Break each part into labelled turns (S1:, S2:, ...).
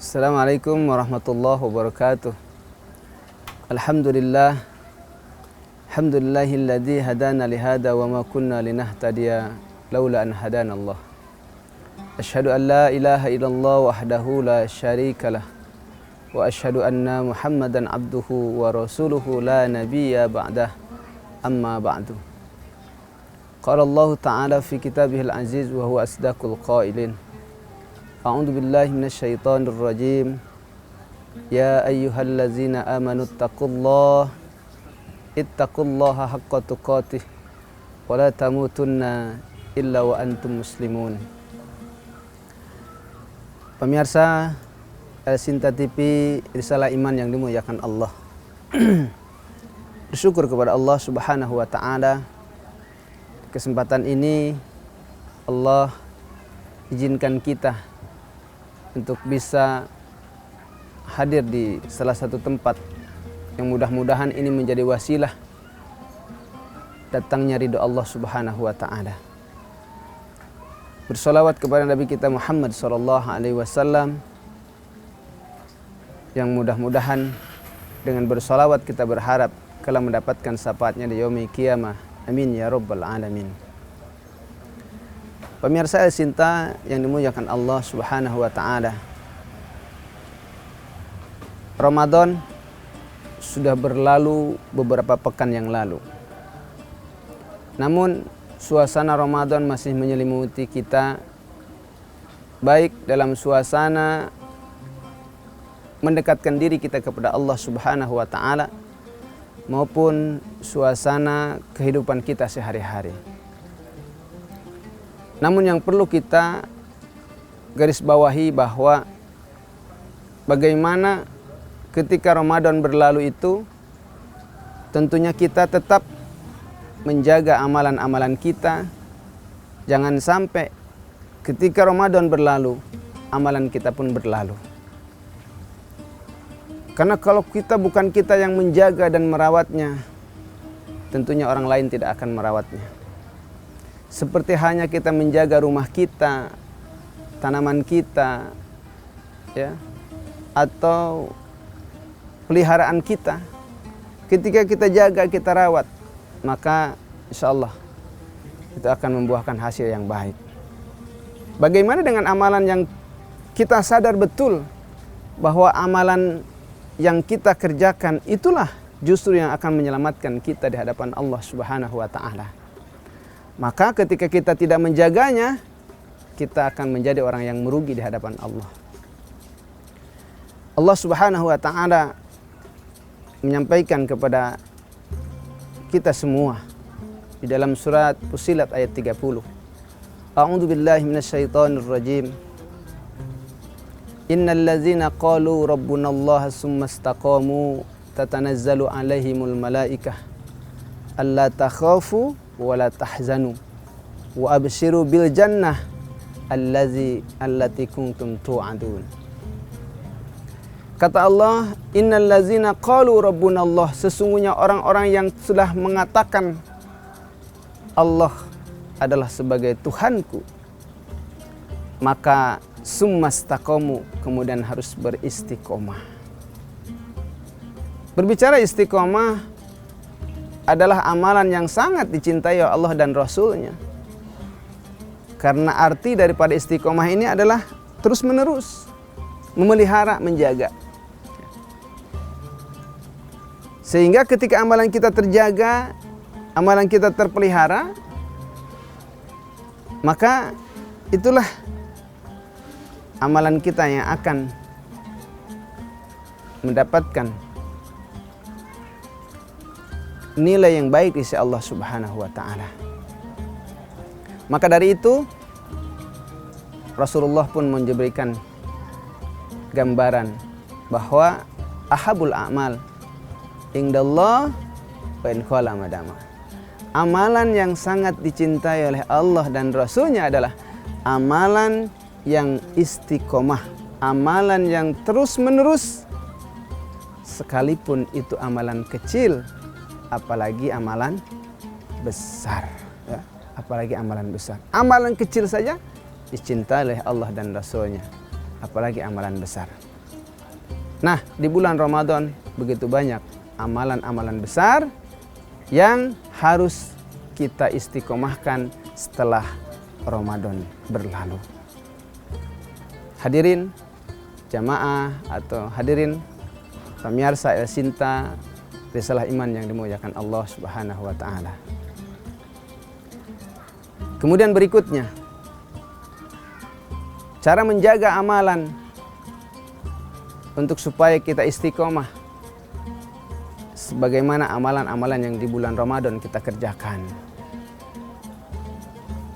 S1: Assalamualaikum warahmatullahi wabarakatuh. Alhamdulillah. Alhamdulillahilladzi hadana lihada wa ma kunna linahtadiya laula an hadana Allah. Asyhadu an la ilaha illallah wahdahu la syarikalah wa asyhadu anna Muhammadan abduhu wa rasuluhu la nabiyya ba'dah. Amma ba'du. Qala Allah Ta'ala fi kitabihil aziz wa huwa asdaqul qailin. A'udzu billahi minasyaitonir rajim. Ya ayyuhallazina amanu ittaqullaha haqqa tuqatih wa la tamutunna illa wa antum muslimun. Pemirsa Sinta TV Risalah Iman yang dimuliakan Allah. Bersyukur kepada Allah Subhanahu wa taala. Kesempatan ini Allah izinkan kita untuk bisa hadir di salah satu tempat yang mudah-mudahan ini menjadi wasilah datangnya ridho Allah Subhanahu wa taala. Bersolawat kepada Nabi kita Muhammad sallallahu alaihi wasallam yang mudah-mudahan dengan bersolawat kita berharap kala mendapatkan syafaatnya di yaumil qiyamah. Amin ya rabbal alamin. Pemirsa Sinta yang dimuliakan Allah Subhanahu wa taala. Ramadan sudah berlalu beberapa pekan yang lalu. Namun suasana Ramadan masih menyelimuti kita, baik dalam suasana mendekatkan diri kita kepada Allah Subhanahu wa taala maupun suasana kehidupan kita sehari-hari. Namun yang perlu kita garis bawahi bahwa bagaimana ketika Ramadan berlalu itu tentunya kita tetap menjaga amalan-amalan kita. Jangan sampai ketika Ramadan berlalu amalan kita pun berlalu. Karena kalau bukan kita yang menjaga dan merawatnya, tentunya orang lain tidak akan merawatnya. Seperti hanya kita menjaga rumah kita, tanaman kita, ya, atau peliharaan kita. Ketika kita jaga, kita rawat, maka insya Allah itu akan membuahkan hasil yang baik. Bagaimana dengan amalan yang kita sadar betul bahwa amalan yang kita kerjakan itulah justru yang akan menyelamatkan kita di hadapan Allah Subhanahu wa taala. Maka ketika kita tidak menjaganya, kita akan menjadi orang yang merugi di hadapan Allah. Allah Subhanahu wa taala menyampaikan kepada kita semua di dalam surat Fussilat ayat 30. A'udzu billahi minasyaitonir rajim. Innal ladzina qalu rabbunallaha tsumma istaqamu tatanazzalu alaihimul malaikah alla takhafu wa la tahzanu wa abshiru bil jannah allati kuntum tu'adun. Kata Allah, innal ladzina qalu rabbunallah, sesungguhnya orang-orang yang sudah mengatakan Allah adalah sebagai Tuhanku, maka summastaqamu, kemudian harus beristiqomah. Berbicara istiqomah adalah amalan yang sangat dicintai oleh Allah dan Rasulnya. Karena arti daripada istiqomah ini adalah terus menerus, memelihara, menjaga. Sehingga ketika amalan kita terjaga, amalan kita terpelihara, maka itulah amalan kita yang akan mendapatkan nilai yang baik di sisi Allah Subhanahu wa taala. Maka dari itu Rasulullah pun memberikan gambaran bahwa ahabul a'mal indallah wa in qala madama. Amalan yang sangat dicintai oleh Allah dan Rasulnya adalah amalan yang istiqomah, amalan yang terus menerus, sekalipun itu amalan kecil, apalagi amalan besar, ya. Apalagi amalan besar. Amalan kecil saja dicintai oleh Allah dan Rasulnya, apalagi amalan besar. Nah, di bulan Ramadan begitu banyak amalan-amalan besar yang harus kita istiqomahkan setelah Ramadan berlalu. Hadirin jamaah atau hadirin pemirsa El Sinta Risalah Iman yang dimuliakan Allah Subhanahu wa taala. Kemudian berikutnya, cara menjaga amalan untuk supaya kita istiqomah sebagaimana amalan-amalan yang di bulan Ramadan kita kerjakan.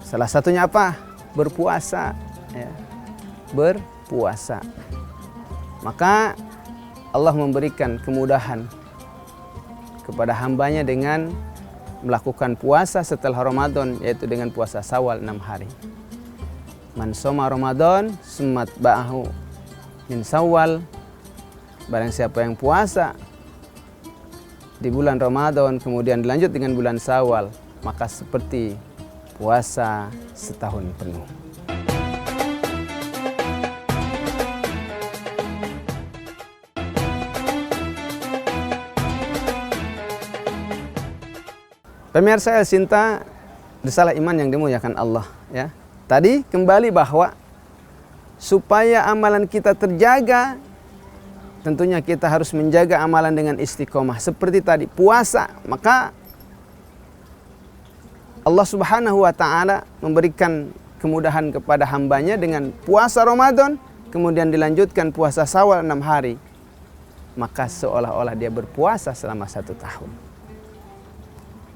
S1: Salah satunya apa? Berpuasa, ya. Berpuasa. Maka Allah memberikan kemudahan kepada hambanya dengan melakukan puasa setelah Ramadan, yaitu dengan puasa Syawal 6 hari. Man shoma Ramadan summat ba'ahu min Syawal. Barang siapa yang puasa di bulan Ramadan kemudian dilanjut dengan bulan Syawal, maka seperti puasa setahun penuh. Pemirsa El Sinta Risalah Iman yang dimuliakan Allah, ya. Tadi kembali bahwa supaya amalan kita terjaga, tentunya kita harus menjaga amalan dengan istiqomah. Seperti tadi puasa, maka Allah Subhanahu wa taala memberikan kemudahan kepada hambanya dengan puasa Ramadan, kemudian dilanjutkan puasa Syawal 6 hari. Maka seolah-olah dia berpuasa selama 1 tahun.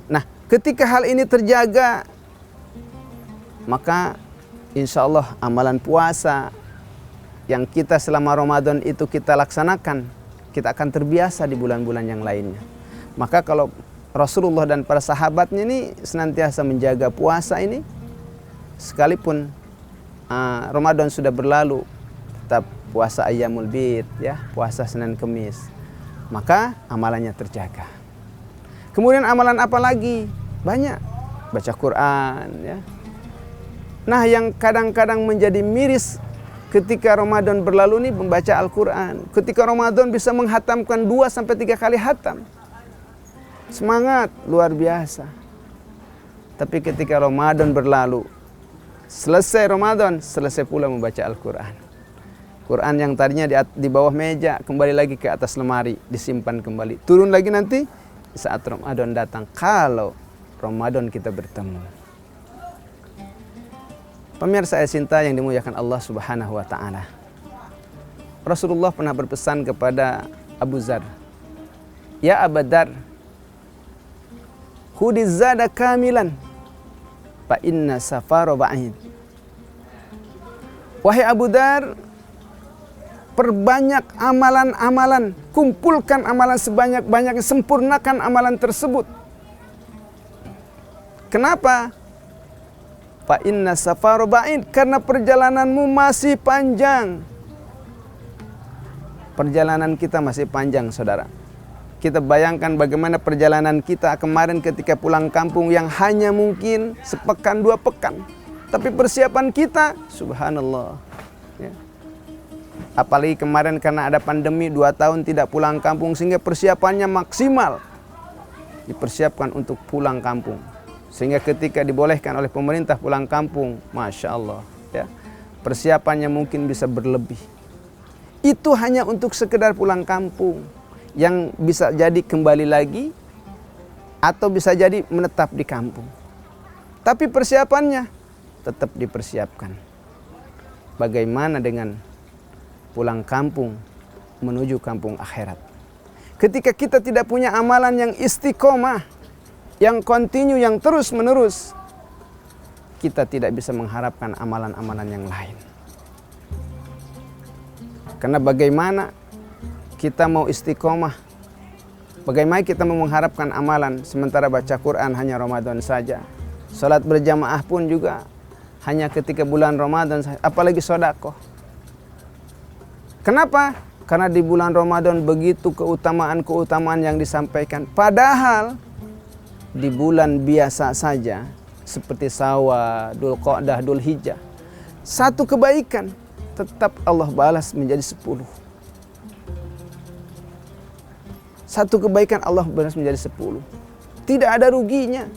S1: Nah, ketika hal ini terjaga, maka insya Allah amalan puasa yang kita selama Ramadan itu kita laksanakan, kita akan terbiasa di bulan-bulan yang lainnya. Maka kalau Rasulullah dan para sahabatnya ini senantiasa menjaga puasa ini, sekalipun Ramadan sudah berlalu, tetap puasa Ayyamul Bid, ya, puasa Senin Kemis, maka amalannya terjaga. Kemudian amalan apa lagi? Banyak. Baca Quran, ya. Nah, yang kadang-kadang menjadi miris ketika Ramadan berlalu nih membaca Al-Quran. Ketika Ramadan bisa menghatamkan 2-3 kali hatam. Semangat luar biasa. Tapi ketika Ramadan berlalu, selesai Ramadan, selesai pula membaca Al-Quran. Quran yang tadinya di bawah meja, kembali lagi ke atas lemari, disimpan kembali. Turun lagi nanti saat Ramadan datang, kalau Ramadan kita bertemu. Pemirsa El Sinta yang dimuliakan Allah Subhanahu wa taala. Rasulullah pernah berpesan kepada Abu Dzar, "Ya Abu Dzar, khudhiz zada kamilan fa inna safara ba'id." Wahai Abu Dzar, perbanyak amalan-amalan, kumpulkan amalan sebanyak-banyaknya, sempurnakan amalan tersebut. Kenapa? Fa inna safara ba'id, karena perjalananmu masih panjang. Perjalanan kita masih panjang, saudara. Kita bayangkan bagaimana perjalanan kita kemarin ketika pulang kampung yang hanya mungkin sepekan 2 pekan. Tapi persiapan kita, subhanallah, ya. Apalagi kemarin karena ada pandemi 2 tahun tidak pulang kampung, sehingga persiapannya maksimal. Dipersiapkan untuk pulang kampung. Sehingga ketika dibolehkan oleh pemerintah pulang kampung, Masya Allah, ya, persiapannya mungkin bisa berlebih. Itu hanya untuk sekedar pulang kampung, yang bisa jadi kembali lagi atau bisa jadi menetap di kampung. Tapi persiapannya tetap dipersiapkan. Bagaimana dengan pulang kampung menuju kampung akhirat? Ketika kita tidak punya amalan yang istiqomah, yang kontinu, yang terus menerus, kita tidak bisa mengharapkan amalan-amalan yang lain. Karena bagaimana kita mau istiqomah, bagaimana kita mau mengharapkan amalan sementara baca Quran hanya Ramadan saja, salat berjamaah pun juga hanya ketika bulan Ramadan saja, apalagi sedekah. Kenapa? Karena di bulan Ramadan begitu keutamaan-keutamaan yang disampaikan, padahal di bulan biasa saja seperti Syawal, Dzulqa'dah, Dzulhijjah, 1 kebaikan tetap Allah balas menjadi 10. Satu kebaikan Allah balas menjadi 10. Tidak ada ruginya.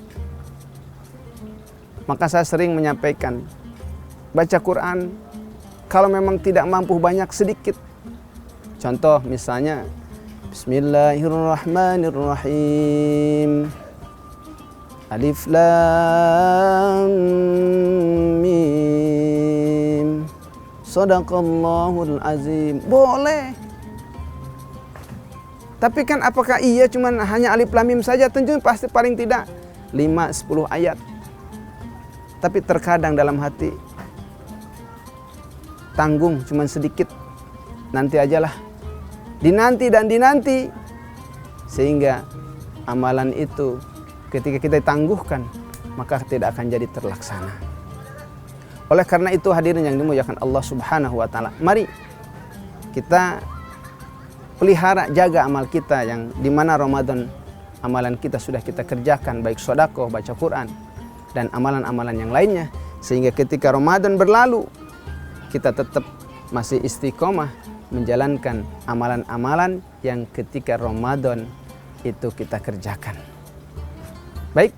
S1: Maka saya sering menyampaikan, baca Quran, kalau memang tidak mampu banyak, sedikit. Contoh misalnya, Bismillahirrahmanirrahim. Alif Lam Mim. Shadaqallahul azim. Boleh. Tapi kan apakah iya cuman hanya alif lam mim saja? Tentu pasti paling tidak 5-10 ayat. Tapi terkadang dalam hati tanggung cuman sedikit. Nanti ajalah. Dinanti dan dinanti. Sehingga amalan itu ketika kita tangguhkan, maka tidak akan jadi terlaksana. Oleh karena itu hadirin yang dimuliakan Allah Subhanahu wa taala, mari kita pelihara, jaga amal kita yang dimana Ramadan amalan kita sudah kita kerjakan, baik sedekah, baca Quran, dan amalan-amalan yang lainnya, sehingga ketika Ramadan berlalu kita tetap masih istiqomah menjalankan amalan-amalan yang ketika Ramadan itu kita kerjakan. Baik,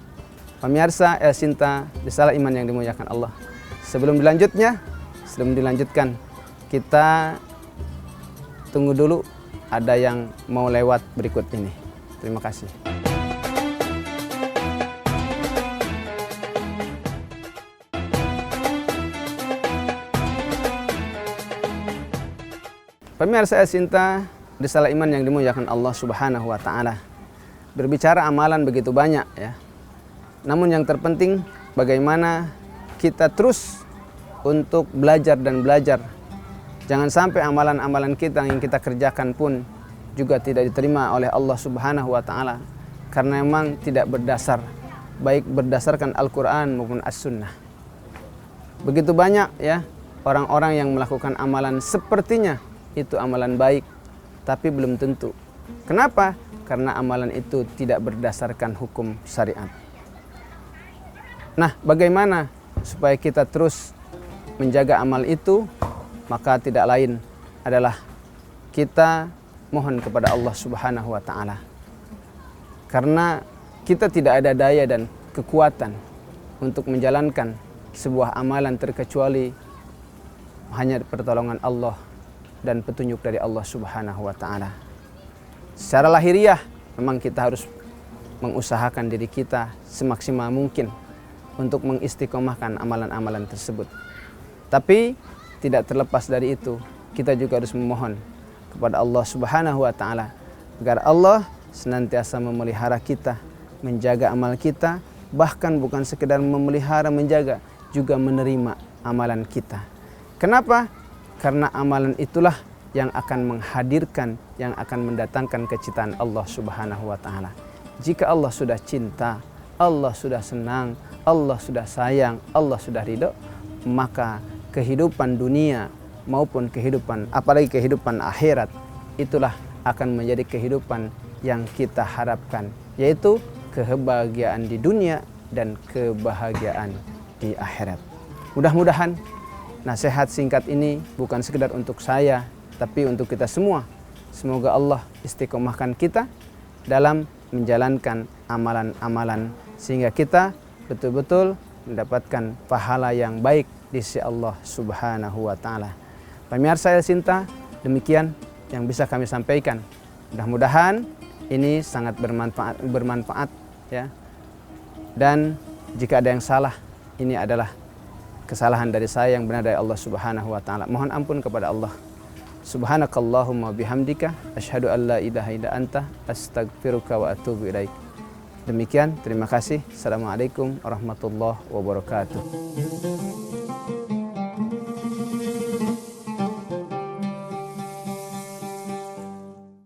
S1: pemirsa El Sinta Risalah Iman yang dimuliakan Allah. Sebelum dilanjutkan, kita tunggu dulu, ada yang mau lewat berikut ini. Terima kasih. Pemirsa El Sinta Risalah Iman yang dimuliakan Allah Subhanahu wa taala. Berbicara amalan begitu banyak ya. Namun yang terpenting bagaimana kita terus untuk belajar dan belajar. Jangan sampai amalan-amalan kita yang kita kerjakan pun juga tidak diterima oleh Allah Subhanahu wa taala karena memang tidak berdasar, baik berdasarkan Al-Qur'an maupun As-Sunnah. Begitu banyak ya orang-orang yang melakukan amalan sepertinya itu amalan baik, tapi belum tentu. Kenapa? Karena amalan itu tidak berdasarkan hukum syariat. Nah, bagaimana supaya kita terus menjaga amal itu? Maka tidak lain adalah kita mohon kepada Allah Subhanahu wa taala. Karena kita tidak ada daya dan kekuatan untuk menjalankan sebuah amalan terkecuali hanya pertolongan Allah dan petunjuk dari Allah Subhanahu wa taala. Secara lahiriah memang kita harus mengusahakan diri kita semaksimal mungkin untuk mengistiqomahkan amalan-amalan tersebut. Tapi tidak terlepas dari itu, kita juga harus memohon kepada Allah Subhanahu wa taala agar Allah senantiasa memelihara kita, menjaga amal kita, bahkan bukan sekedar memelihara, menjaga, juga menerima amalan kita. Kenapa? Karena amalan itulah yang akan menghadirkan, yang akan mendatangkan kecintaan Allah Subhanahu wa taala. Jika Allah sudah cinta, Allah sudah senang, Allah sudah sayang, Allah sudah ridho, maka kehidupan dunia maupun kehidupan, apalagi kehidupan akhirat, itulah akan menjadi kehidupan yang kita harapkan, yaitu kebahagiaan di dunia dan kebahagiaan di akhirat. Mudah-mudahan nasihat singkat ini bukan sekedar untuk saya, tapi untuk kita semua. Semoga Allah istiqomahkan kita dalam menjalankan amalan-amalan sehingga kita betul-betul mendapatkan pahala yang baik di sisi Allah Subhanahu wa taala. Pemirsa El Sinta, demikian yang bisa kami sampaikan. Mudah-mudahan ini sangat bermanfaat ya. Dan jika ada yang salah, ini adalah kesalahan dari saya, yang benar dari Allah Subhanahu wa taala. Mohon ampun kepada Allah. Subhanakallahumma bihamdika asyhadu an la ilaha illa anta astaghfiruka wa atubu ilaik. Demikian, terima kasih. Assalamualaikum warahmatullahi wabarakatuh.